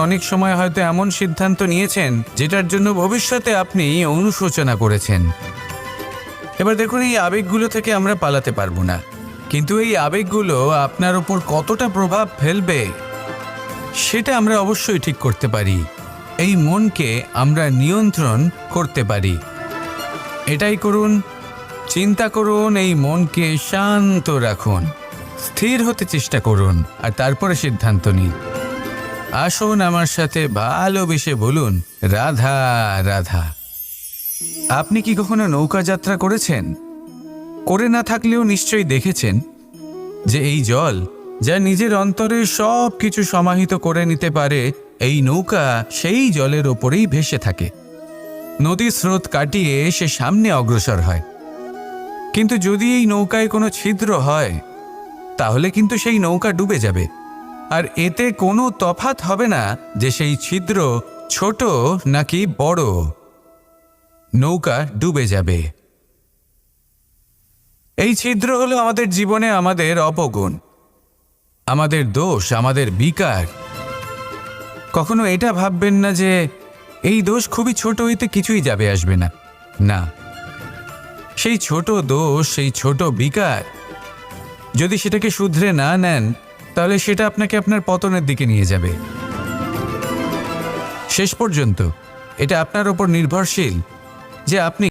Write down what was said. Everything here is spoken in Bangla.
অনেক সময় হয়তো এমন সিদ্ধান্ত নিয়েছেন যেটার জন্য ভবিষ্যতে আপনি অনুশোচনা করেছেন। এবার দেখুন, এই আবেগগুলো থেকে আমরা পালাতে পারবো না, কিন্তু এই আবেগগুলো আপনার উপর কতটা প্রভাব ফেলবে সেটা আমরা অবশ্যই ঠিক করতে পারি। এই মনকে আমরা নিয়ন্ত্রণ করতে পারি। এটাই করুন, চিন্তা করুন, এই মনকে শান্ত রাখুন, স্থির হতে চেষ্টা করুন, আর তারপরে সিদ্ধান্ত নিন। আসুন আমার সাথে ভালোবেসে বলুন, রাধা রাধা। আপনি কি কখনো নৌকা যাত্রা করেছেন? করে না থাকলেও নিশ্চয়ই দেখেছেন যে এই জল যা নিজের অন্তরে সব কিছু সমাহিত করে নিতে পারে, এই নৌকা সেই জলের ওপরেই ভেসে থাকে। নদীর স্রোত কাটিয়ে সে সামনে অগ্রসর হয়। কিন্তু যদি এই নৌকায় কোনো ছিদ্র হয় তাহলে কিন্তু সেই নৌকা ডুবে যাবে। আর এতে কোনো তফাৎ হবে না যে সেই ছিদ্র ছোট নাকি বড়, নৌকা ডুবে যাবে। এই ছিদ্র হলো আমাদের জীবনে আমাদের অপগুণ, আমাদের দোষ, আমাদের বিকার। কখনো এটা ভাববেন না যে এই দোষ খুবই ছোট, হইতে কিছুই যাবে আসবে না। না, সেই ছোট দোষ, সেই ছোট বিকার যদি সেটাকে শুধরে না নেন তাহলে সেটা আপনাকে আপনার পতনের দিকে নিয়ে যাবে। শেষ পর্যন্ত এটা আপনার ওপর নির্ভরশীল যে আপনি